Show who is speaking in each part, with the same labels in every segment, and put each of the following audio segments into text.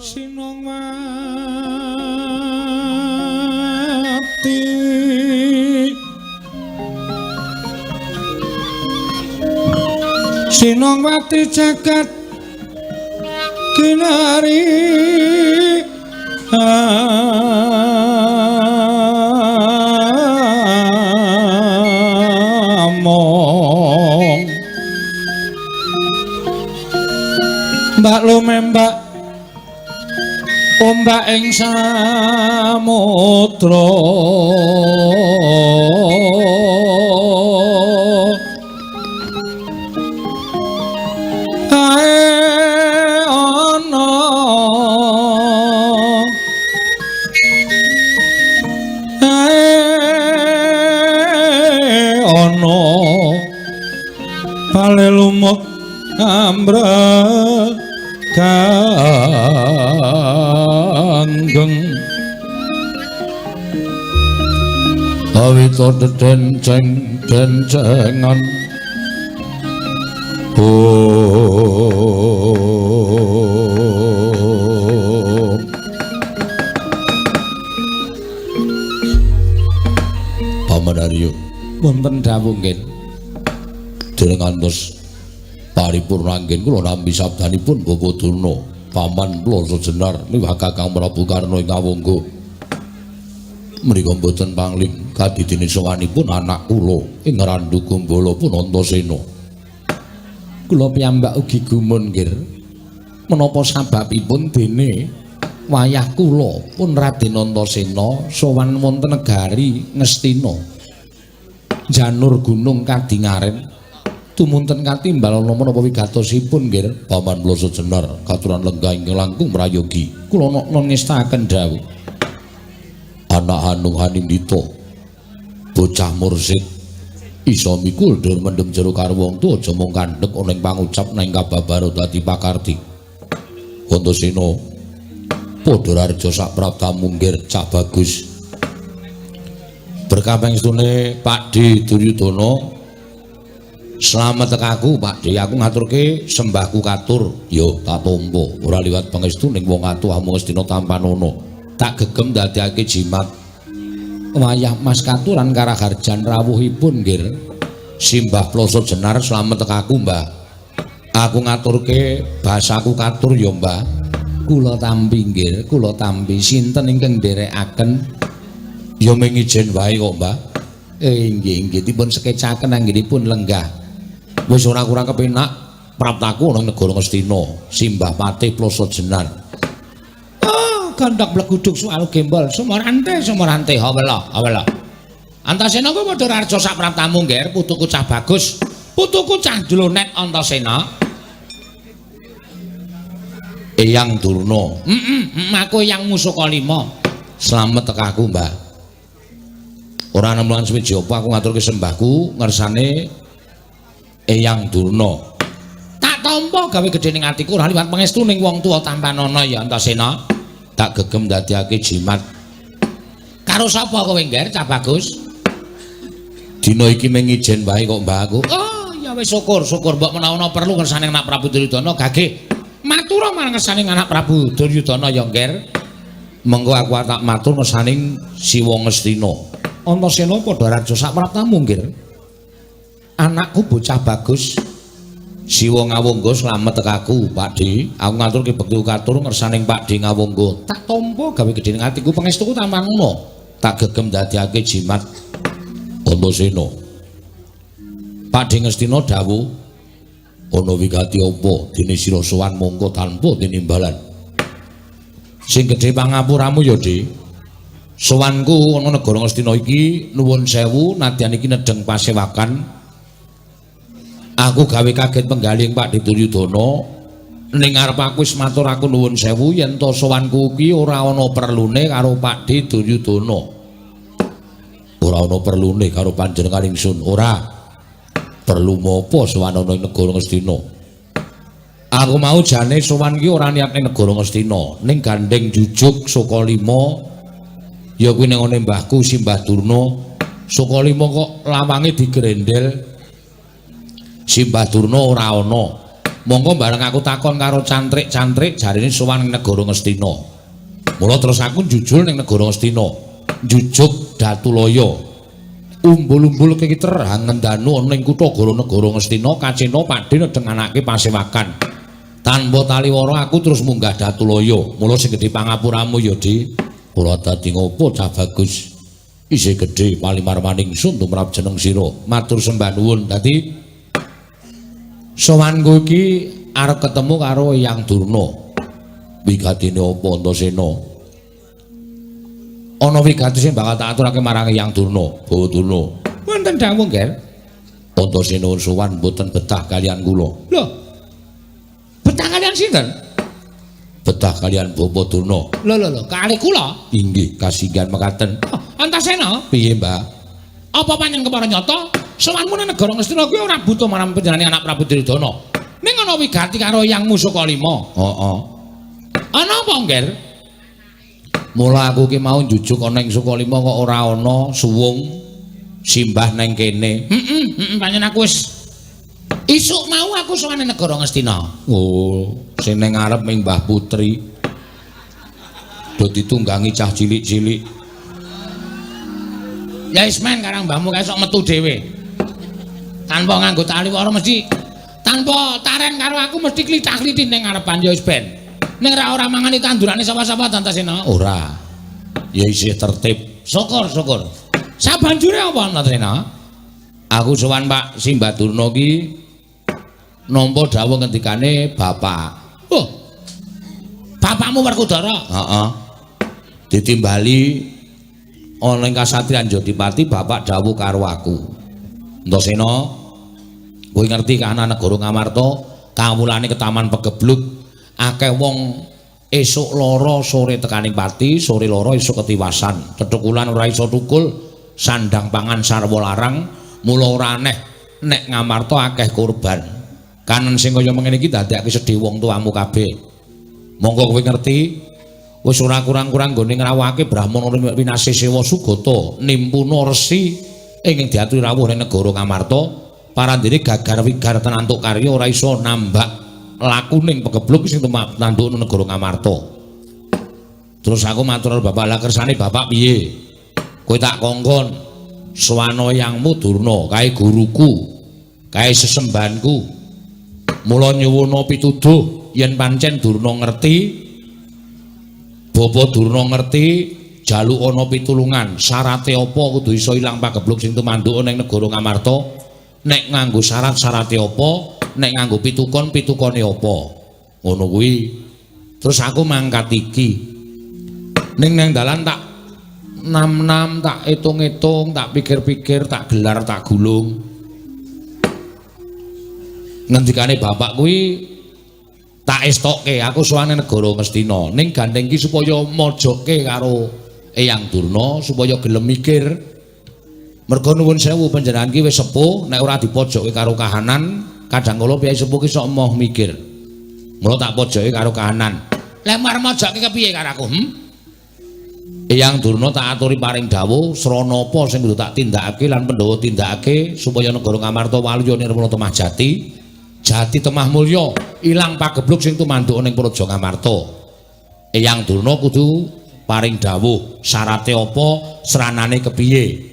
Speaker 1: Sinong mati Sinong mati jagat kinari among mbak lumembak ombak ing samudra ae ana bale lumut ambrek kanggeng awita denceng-dencengan Paman Arya wonten dawuh nggih dereng ngantos paripurna anggen kula nampi sabdanipun Bapak Durna paman kula sejenar liwah Kakang Prabu Karna ing Awangga menika mboten pangling kadidene sowanipun anak kula ing Randu Kumbala pun Antasena kula piyambak ugi gumun nggih menapa sababipun dene wayah kula pun Raden Antasena sowan wonten negari Ngastina janur gunung Kadingaren tumunten katimbal menapa wigatosipun nggih paman kula sejenar katuran lenggah ingkang langkung prayogi kula non ngestaken dawuh anak Hanung Hanindita bocah mursid isa mikul dur mendem jero karo wong tuwa aja mung kandhek ana ing pangucap nang kababaro dadi pakarti Antasena padha raja sak praptamu nggih cah bagus berkah pangestune Pakde Duryudana selamat tekaku Pakde aku ngaturke sembahku katur yo tak tampa ora liwat pangestu ning wong atuh amung Astina Tampanana tak gegem dadekake jimat wayah Mas katuran karaharjan rawuhipun nggih simbah ploso jenar selamat tekaku Mbah aku ngaturke basaku katur yo Mbah kula tampi nggih kula tampi sinten ingkang nderekaken yo mung ijen wae kok Mbah nggih dipun sekecaken anggenipun lenggah wis ora kurang kepenak praptaku nang negara Ngastina simbah patih ploso jenar gandak bleguduk soal gembol sumorante hawala Antasena ku padha raja sak praptamu nggih putuku cah bagus putuku cah Dlonet Antasena Eyang Durna aku Eyang Musukalima selamat tekaku Mbah ora nemulan suwi japa aku ngaturke sembahku ngersane Eyang Durna tak tampa gawe gedhening atiku ora liwat pangestu ning wong tuwa Tampanana ya Antasena tak gegem dadekake jimat karo sapa kowe ngger cah bagus dina iki mung ijen wae kok Mbah aku oh ya wis syukur mbok menawa perlu ngersane anak Prabu Duryudana gage matur marang ngersane anak Prabu Duryudana ya ngger mengko aku tak matur ngersane Siwa Ngastina Antasena padha raja sak praptamu nggih anakku bocah bagus Siwa Ngawangga slamet tekaku Pakde aku ngaturke bekti katur ngersaning Pakde Ngawangga tak tampa gawe gedhening atiku pangestuku Tampanana tak gegem dadekake jimat Antasena Pakde Ngastina dawuh ana wigati apa dene sira sowan mongko tanpa tinimbalan sing gedhe pangapuramu ya Dik sowanku ana negara Ngastina iki nuwun sewu nadyan iki nedeng pasewakan aku gawe kaget penggaling Pakde Duryudana ning arep aku wis matur aku nuwun sewu yen to sowanku iki ora ana perlune karo Pakde Duryudana ora ana perlune karo panjenengan ingsun ora perlu mopo sowan ana ing negara Ngastina aku mau jane sowan iki ora niat ning negara Ngastina ning gandeng jujuk Sukalima ya kuwi ning ngene mbahku Simbah Durna Sukalima kok lawange digrendel Simbah Durna ora ana Monggo bareng aku takon karo cantrik-cantrik jarine sowan ning negara Ngastina. Mula terus aku jujul ning negara Ngastina. Jujuk Datulaya. Umbul-umbul kekiter hangendanu ana ing kutha negara Ngastina kacena padhe nedhenganake pasewakan. Tanpa taliwara aku terus munggah Datulaya. Mula sing gedhe pangapuramu ya, Di. Kula dadi ngopo Cah Bagus? Isih gedhe palimar maningsun tumrap jeneng sira. Matur sembah nuwun. Dadi sowanku iki arep ketemu karo Eyang Durna. Wigatine apa Antasena? Ana wigati sing bakal tak aturake marang Eyang Durna, Bawa Durna. Wonten dawuh, Nger. Antasena sowan mboten betah kalian kula. Lho. Betah kalian sinten? Betah kalian Bawa Durna. Lho, kalih kula? Inggih, kasinggihan mekaten. Oh, Antasena? Piye, Mbah? Apa panjenengan kepara nyata? Sowanmu nang negara Ngastina kuwi ora butuh marang panjenengane anak Prabu Duryudana. Ning ana wigati karo Eyangmu Sukalima. Heeh. Ana apa, Nger? Mula aku ki mau njujuk ana ing Sukalima kok ora ana suwung simbah nang kene. Panjenengan aku wis isuk mau aku sowan ning negara Ngastina. Oh, sing ning ngarep ming Mbah Putri. Do ditunggangi cah cilik-cilik. Ya wis men karang mbahmu kae sok metu dhewe. Tanpa nganggo taliwara mesti tanpa taren karo aku mesti klithah-klithih ning ngarepan ya wis ben. Ning ora mangani tandurane sapa-sapa Antasena. Ora. Ya isih tertib. Syukur. Sabanjure apa Antasena? Aku sowan Pak Simbah Durna ki nampa dawuh ngendikane bapak. Oh. Bapakmu Werkudara? Heeh. Ditimbali ana ing kasatriyan Jodipati bapak dawuh karo aku. Antasena, kowe ngerti kana negara Ngamarta, kawulane ke Taman Pegebluk, akeh wong esuk lara sore tekaning pati, sore lara esuk ketiwasan. Tetekulan ora iso tukul, sandang pangan sarwa larang, mula ora aneh nek Ngamarta akeh korban. Kanen sing kaya mengene iki dadekake sedih wong tuamu kabeh. Monggo kowe ngerti, wis ora kurang-kurang nggone ngrawake Brahmana Winasih Sewa Sugata nimpuna resi ing diaturi rawuh ning negara Ngamarta, parandene gagar wigar tenantuk karya ora iso nambak lakuning Pegebluk sing tanduk nang negara Ngamarta. Terus aku matur bapak, lah kersane bapak piye? Kowe tak kongkon swana Eyangmu Durna kae guruku, kae sesembahanku. Mula nyuwuna pituduh yen pancen Durna ngerti, Bapak Durna ngerti jaluk ana pitulungan, syarate apa kudu iso ilang Pagebluk sing tumanduk ning negara Ngamarta. Nek nganggo syarat-syarate apa, nek nganggo pitukon-pitukone apa. Ngono kuwi. Terus aku mangkat iki. Ning nang dalan tak nam-nam, tak itung-itung, tak pikir-pikir, tak gelar, tak gulung. Ngendikane bapak kuwi tak estokke aku sowane negara Ngastina. Ning gandeng ki supaya mojoke karo Eyang Durna supaya gelem mikir. Mergo nuwun sewu panjenengan ki wis sepuh, nek ora dipojoki karo kahanan, kadang kala piyai sepuh ki sok emoh mikir. Mula tak pojoki karo kahanan. Lek marep mojoke kepiye karo aku? Eyang Durna tak aturi paring dawuh, srana apa sing kudu tak tindakake lan Pandhawa tindakake supaya negara Ngamarta waluya nirmala temah jati, jati temah mulya, ilang Pagebluk sing tumanduk ning Praja Ngamarta. Eyang Durna kudu paring dawuh, syarate apa, seranane kepiye.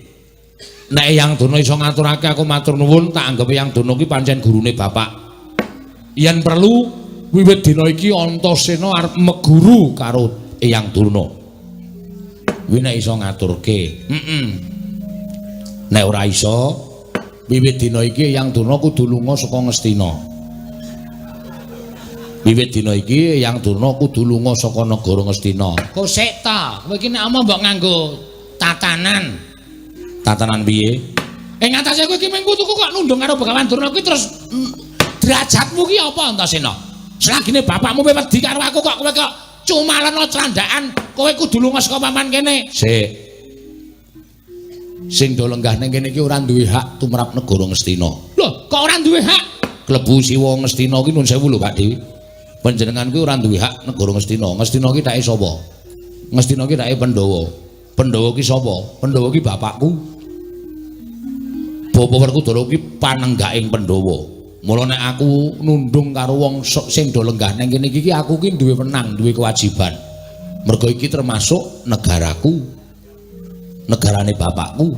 Speaker 1: Nek Eyang Durna iso ngaturake aku matur nuwun, tak anggap Eyang Durna ki pancen gurune bapak. Yen perlu wiwit dina iki Antasena arep meguru karo Eyang Durna. Kuwi nek iso ngaturke. Nek ora iso, wiwit dina iki Eyang Durna kudu lunga saka Ngastina. Wiwit dina iki Eyang Durna kudu lunga saka negara Ngastina. Kok sik ta, kowe iki nek omong mbok nganggo tatanan. Tatanan piye? Ing atase kowe iki mung tuku kok nundung karo Begawan Durna kuwi terus derajatmu ki apa Antasena? Selagine bapakmu wedi karo aku kok kowe kok cumalana candaan, kowe kudu lunga saka paman kene. Sik. Sing do lenggah ning kene iki ora duwe hak tumrap negara Ngastina. Lho, kok ora duwe hak? Klebu Siwa Ngastina ki nun sewu lho Pak Di. Panjenengan kuwi ora duwe hak negara Ngastina. Ngastina ki take sapa? Ngastina ki take Pandhawa. Pandhawa ki sapa? Pandhawa ki bapakku. Bapak Werkudara ki panenggaking Pandhawa. Mula nek aku nundung karo wong sing do lenggah nang kene iki aku ki duwe wenang, duwe kewajiban. Mergo iki termasuk negaraku. Negarane bapakku.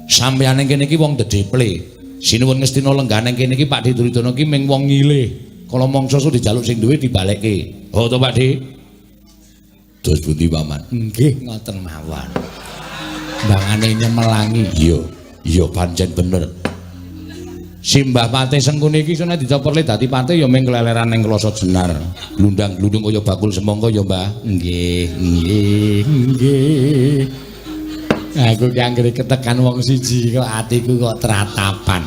Speaker 1: Sampeyan nang kene iki wong dedeple. Sinuwun Ngastina lenggah nang kene iki Pak Duryudana ki ming wong ngilih. Kala mangsa su dijaluk sing duwe dibalekke. Oh to Pak Di. Dos pundi Paman? Nggih ngoten mawon. Mbangane nyemelangi. Iya pancen bener. Simbah Patih Sengkuni iki sene dicoperle dadi patih ya ming keleleran ning Kloso Jenar. Glundang-glundung kaya bakul semangka ya, Mbah. Nggih. Aku ki anggere ketekan wong siji kok atiku kok tratapan.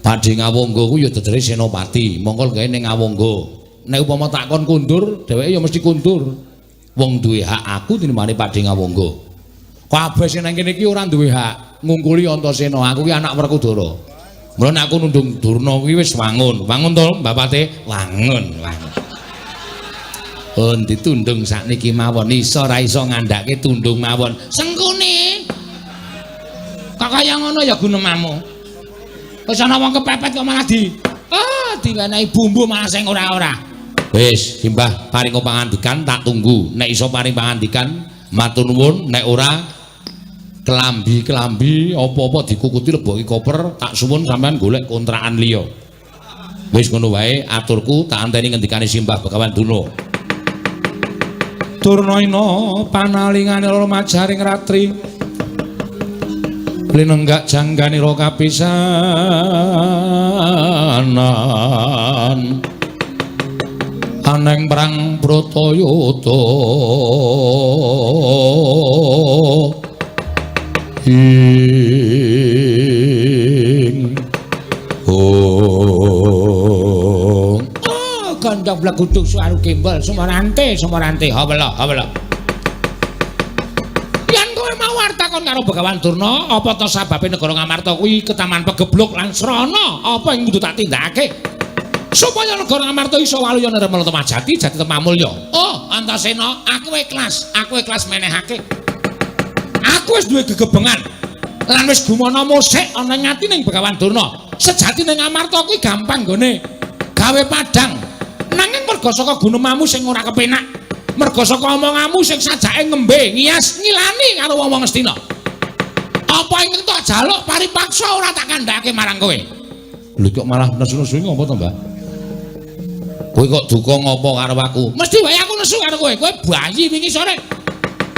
Speaker 1: Padhe Ngawangga ku ya dedere Senopati, mongko gawe ning Ngawangga. Nek upama takon kundur, dheweke ya mesti kundur. Wong duwe hak aku tinimbane Padhe Ngawangga. Kabeh sing nang kene iki ora duwe hak ngungkuli Antasena. Aku ki anak Werkudara. Mula nek aku nundung Durna kuwi wis wangun. Wangun to, Mbak Patih? Wangun. Oh, ditundung sakniki mawon. Iso ra iso ngandhake tundung mawon. Sengkuni. Kok kaya ngono ya gunemamu. Wis ana wong kepepet kok malah diwenehi bumbu malah sing ora-ora. Wis, Simbah paring pangandikan tak tunggu. Nek iso paring pangandikan matur nuwun, nek ora kelambi apa-apa dikukuti leboki koper tak suwun sampean golek kontrakan liya. Wis ngono wae aturku tak anteni ngendikane Simbah Begawan Duna. Durnaina panalingane lara majaring ratri. Linenggak jangganira kapisanan. Aneng perang Bratayuda. Gandang blaguduk suaru kembal Sumarante hawala yen kowe mau wartakon karo Begawan Durna apa to sababe negara Ngamarta kuwi ketaman pegebluk lan srana apa yang kudu tak tindakake supaya negara Ngamarta iso waluya nremel Temajati jati temamulya. Oh Antasena aku ikhlas menehake. Aku wis duwe gegebengan lan wis gumana musik ana nyati ning Begawan Durna. Sejati ning Ngamarta kuwi gampang gone gawe padang. Nanging merga saka gunemamu sing ora kepenak, merga saka omonganmu sing sajake ngembe ngias ngilani karo wong Ngastina. Apa ingkang tak jaluk paripaksa ora tak kandhake marang kowe. Lho kok malah nesu-nesu ngopo to, Mbah? Kowe kok duka ngopo karo aku? Mesti wae aku nesu karo kowe. Kowe bayi wingi sore.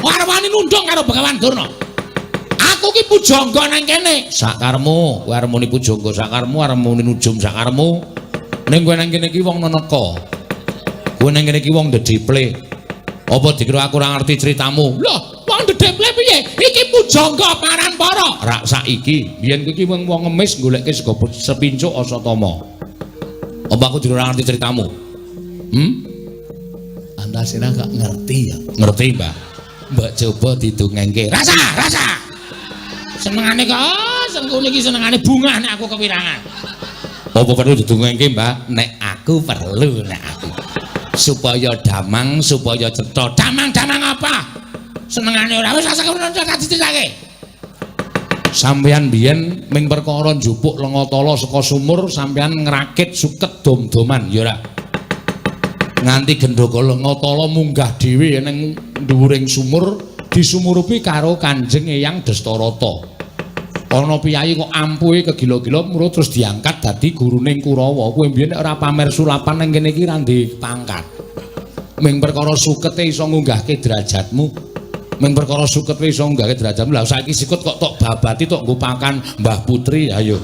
Speaker 1: Ora wani nundung karo Begawan Durna. Aku ki pujangga nang kene. Sakarmu, kowe arep muni pujangga sakarmu, arep muni nujum sakarmu. Ning kowe nang kene iki wong neneka. Kowe nang kene iki wong dedeple. Apa dikira aku ora ngerti critamu? Loh, wong dedeple piye? Iki pujangga Paranpara. Rak saiki, biyen kowe iki wong ngemis goleke sego sepincuk Asatama. Apa aku dikira ora ngerti critamu? Antasena gak ngerti ya. Ngerti, Mbak. Mbak coba didongengke. Rasa. Senengane kok, Sengkuni iki senengane bungah nek aku kewirangan. Apa perlu didongengke, Mbak? Nek aku perlu supaya damang, supaya cetha. Damang apa? Senengane ora wis rasa ngono tak diceritake. Sampeyan biyen ming perkara njupuk Lengatala saka sumur sampeyan ngrakit suket dom-doman ya ora. Nganti gendhoga Lengatala munggah dhewe ning dhuwuring sumur disumurupi karo Kanjeng Eyang Dastarata. Ana piyayi kok ampuhe kegila-gila murut terus diangkat dadi guruning Kurawa. Kowe mbiyen nek ora pamer sulapan nang kene iki ra ndek pangkat. Ming perkara sukete iso ngunggahke derajatmu. Ming perkara sukete iso ngunggahke derajatmu. Lah saiki sikut kok tok babati tok nggo pakan Mbah Putri ayo.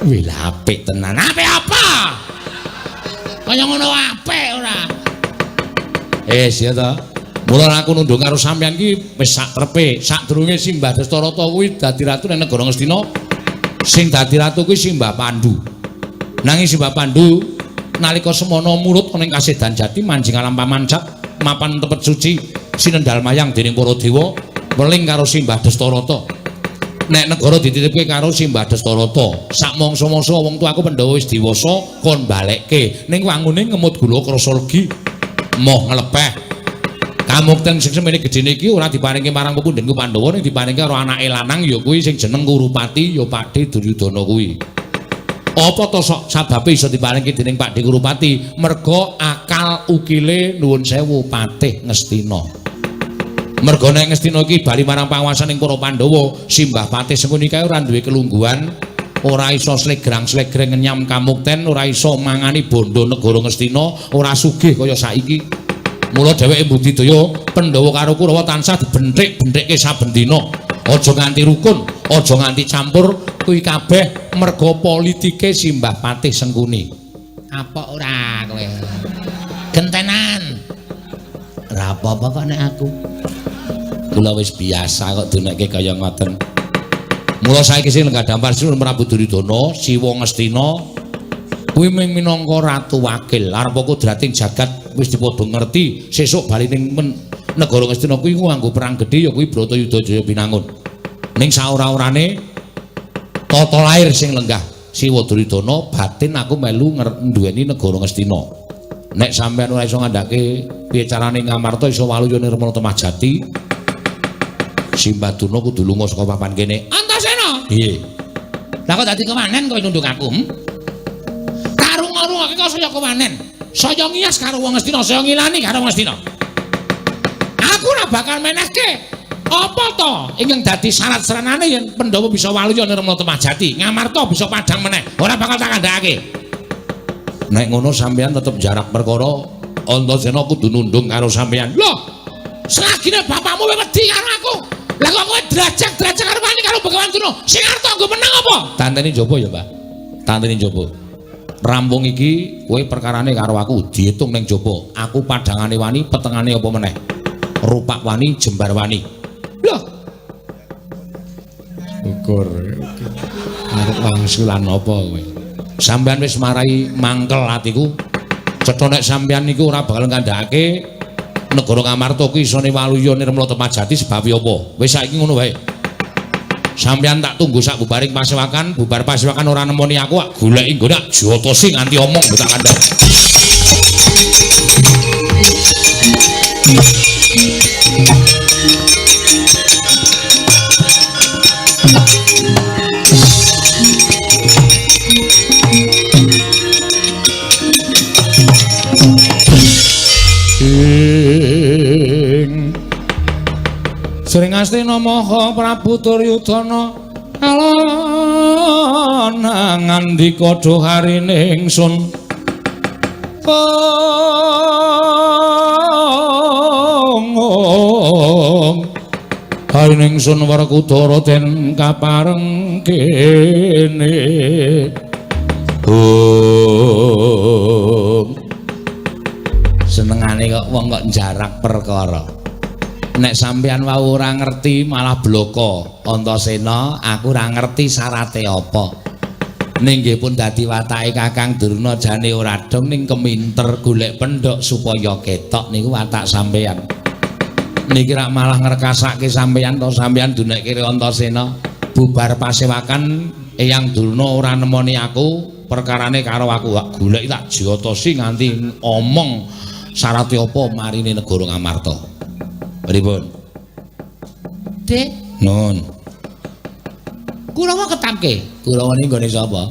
Speaker 1: Wih apik tenan. Apik apa? Kaya ngono apik ora. Ya ta. Mula aku nundung karo sampeyan iki wis sak trepe, sadurunge Simbah Dastarata kuwi dadi ratu ning negara Ngastina. Sing dadi ratu kuwi Simbah Pandhu. Nanging Simbah Pandhu nalika semana murut ning Kasedan Jati manjing alam pamancap mapan tepet suci sinendal mayang dening para dewa weling karo Simbah Dastarata. Nek negara dititipke karo Simbah Dastarata, sak mangsa-mangsa wong tuaku Pandhawa wis dewasa kon balekke ning wangune ngemut gula krasa legi moh nglepeh. Kamukten sing semene gedene iki ora diparingi marang pepundhenku Pandhawa ning diparingi karo anake lanang ya kuwi sing jeneng Kurupati ya Pakde Duryudana kuwi. Apa to sok sababe iso diparingi dening Pakde Kurupati? Merga akal ukile nuwun sewu Patih Ngastina. Merga nek Ngastina iki bali marang panguwasaning para Pandhawa, Simbah Patih sengkuni kae ora duwe kelungguhan, ora iso slegrang-slegreng nyam Kamukten, ora iso mangani bondo negara Ngastina, ora sugih kaya saiki. Mula dheweke mbudidaya Pandhawa karo Kurawa tansah dibenthik-benthike saben dina. Aja nganti rukun, aja nganti campur, kuwi kabeh merga politike Simbah Patih Sengkuni. Apa ora kowe? Gentenan. Ora apa-apa kok nek aku. Kula wis biasa kok dunekke kaya ngoten. Mula saiki sing lenggah dampar Sinten Prabu Duryudana, Siwa Ngastina kuwi minangka ratu wakil arep kudrating jagat wis dipadha ngerti sesuk bali ning negara Ngastina kuwi nganggo perang gedhe ya kuwi Bratayuda Jaya Pinangun. Ning saora-orane tata lair sing lenggah Siwa Duryudana batin aku melu nduweni negara Ngastina. Nek sampean ora iso ngandhake piye carane Ngamarta iso waluya Nirmala Temahjati, Simbah Durna kudu lunga saka papan kene. Antasena. Piye? Lah kok dadi kemanen kowe nunduk aku? Karung-karungake kok saya kemanen. Saya ngiyas karo wong Ngastina, saya ngilani karo wong Ngastina. Aku ora bakal menehke apa to ingkang dadi syarat-syaratane yen Pandhawa bisa waluya Nirmala Temahjati, Ngamarta bisa padhang meneh. Ora bakal tak kandhakake. Nek ngono sampeyan tetep jarak perkara Antasena kudu nundung karo sampeyan. Loh, selagine bapakmu wedi karo aku. Lah kok kowe drajak karo wani karo Begawan Durna. Sing arep nggo menang apa? Tanteni njaba ya, Pak. Tanteni njaba. Rampung iki kowe perkarane karo aku diitung ning jaba. Aku padhangane wani, petengane apa meneh. Rupak wani, jembar wani. Loh. Syukur. Arep wangsulan apa kowe? Sampeyan wis marai mangkel atiku. Cetha nek sampeyan niku ora bakal ngandhakake negara Ngamarta kuwi isone waluya Nirmala Temahjati sebab apa? Wis saiki ngono wae. Sampeyan tak tunggu sak bubaring pasewakan, bubar pasewakan ora nemoni aku, tak goleki nggone tak jotosi nganti omong tak kandhani. Sring Astina Maha Prabu Duryudana alon ngandika dhuharine ingsun harine ingsun Werkudara den kapareng kene senengane kok wong kok jarak perkara. Nek sampeyan wau ora ngerti malah bloko Antasena, aku ora ngerti syarate apa. Ning nggih pun dadi watake Kakang Durna jane ora dong ning keminter golek pendhok supaya ketok niku watak sampeyan. Niki rak malah ngrekasake sampeyan to sampeyan dunekke Antasena. Bubar pasewakan Eyang Durna ora nemoni aku, perkarane karo aku golek tak jotosi nganti omong syarate apa marine negara Ngamarta. Pripun? Dik, nun. Kurawa ketapke. Kurawa niki nggone sapa?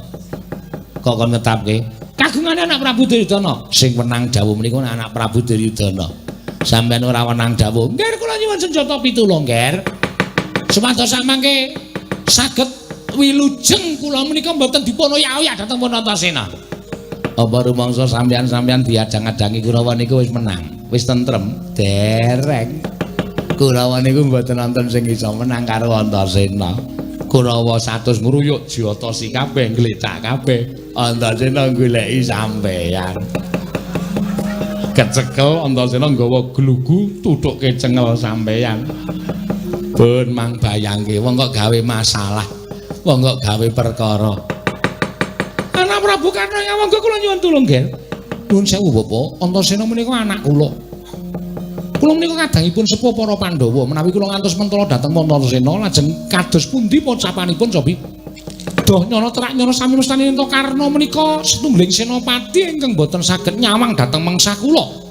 Speaker 1: Kok kon ketapke? Kagungane anak Prabu Duryudana. Sing menang dawuh menika anak Prabu Duryudana. Sampeyan ora menang dawuh. Nggih kula nyuwun senjata 7 nggih. Supados samangke saged wilujeng kula menika mboten dipun oyak-oyak dhateng Antasena. Apa rumangsa sampeyan diajang-ajangi Kurawa niku wis menang, wis tentrem, dereng. Kurawa niku mboten nonton sing iso menang karo Antasena. Kurawa 100 ngruyuk jotosi kabeh, nglecak kabeh. Antasena goleki sampeyan. Kecekel Antasena nggawa glugu tuthuke cengel sampeyan. Pun mang bayangke wong kok gawe masalah, wong kok gawe perkara. Anak Prabu Karna monggo kula nyuwun tulung, Ger. Nuwun sewu, Bapak. Antasena menika anak kula. Kula menika kadangipun sepuh para Pandhawa, menawi kula ngantos mentala dhateng Antasena lajeng kados pundi pocapanipun cobi? Doh nyana terak nyana sami mestani ento Karna menika setunggiling senopati ingkang boten saged nyawang dhateng mangsa kula.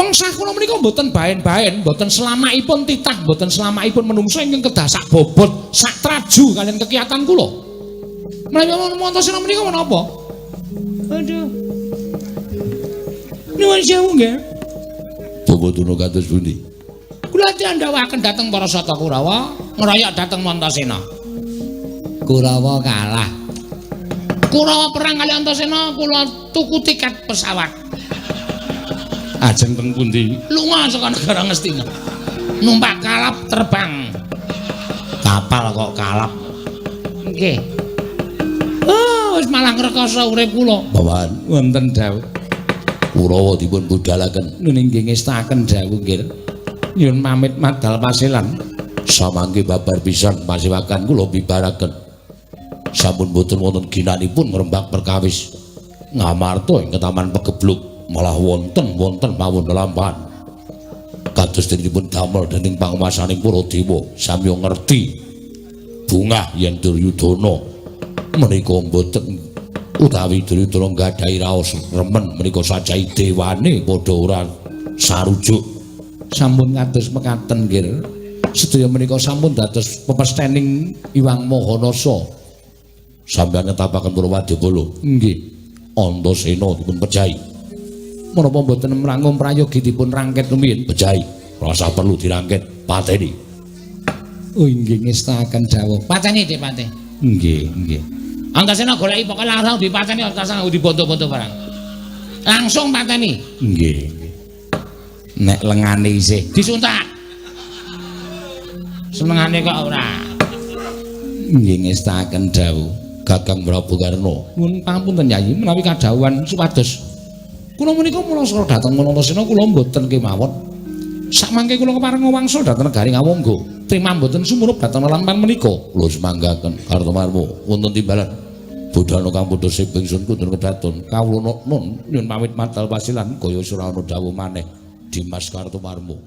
Speaker 1: Mengsah kula menika mboten baen-baen, mboten selamakipun titah, mboten selamakipun menungso ingkang kedah sak bobot, sak traju kalian kekiatan kula. Menawi montosena menika menapa? Aduh. Nuwun sewu nggih.
Speaker 2: Bobotuna kados pundi?
Speaker 1: Kula diandhawaken dhateng para Sata Kurawa, ngeroyok dhateng Antasena. Kurawa kalah. Kurawa perang kali Antasena, kula tuku tiket pesawat.
Speaker 2: Ajeng teng pundi?
Speaker 1: Lunga saka negara Ngastina. Numpak kalap terbang. Kapal kok kalap. Nggih. Oh, wis malah ngrekoso urip kula.
Speaker 2: Bawahan
Speaker 1: Wonten dawuh.
Speaker 2: Kurawa dipun budhalaken.
Speaker 1: Nggih ngestaken dawuh nggih. Nyuwun pamit madal pasilan.
Speaker 2: Samangke babar pisan pasiwakan kula bibaraken. Sampun boten wonten ginanipun ngrembak perkawis ngamarta ing Ketaman Pegebluk. Malah wonten mawon lelampahan kados dipun damel dening panguwasaning para dewa sami ngerti bungah yen Duryudana menika mboten utawi Duryudana nggadahi raos remen menika sajahi dewane padha ora sarujuk
Speaker 1: Sampun kados mekaten nggih. Sedaya menika sampun dados pepestening Iwang Mahanasa.
Speaker 2: sampeyan netapaken para wadya-kala
Speaker 1: Nggih.
Speaker 2: Antasena dipun pejahi
Speaker 1: Menapa mboten mrangung prayogi dipun rangket rumiyin?
Speaker 2: pejahi rasa perlu dirangket pateni.
Speaker 1: Oh inggih ngestaken dawuh. Pateni Dik Pate.
Speaker 2: Nggih, nggih.
Speaker 1: Antasena goleki pokoke langsung dipateni Antasena dibondo-bondo barang. Langsung pateni.
Speaker 2: Nggih.
Speaker 1: Nek lengane isih disuntak. Senengane kok ora. Nggih ngestaken dawuh.
Speaker 2: Kakang Prabu Karna.
Speaker 1: Nuwun pangapunten Yayi menawi kadhawuhan supados. Kula menika mula sira dhateng Antasena kula mboten kemawon. Sakmangke kula kepareng wangsul dhateng negari Ngawangga. Trima mboten sumurup dhateng lelampahan menika.
Speaker 2: Kula semanggaken Kartomarmo wonten timbalan. Budhana kang padha siping sun kudur kedaton. Kawula nun nyuwun pamit madal pasilan kaya sira ana dawuh maneh Dimas Kartomarmo.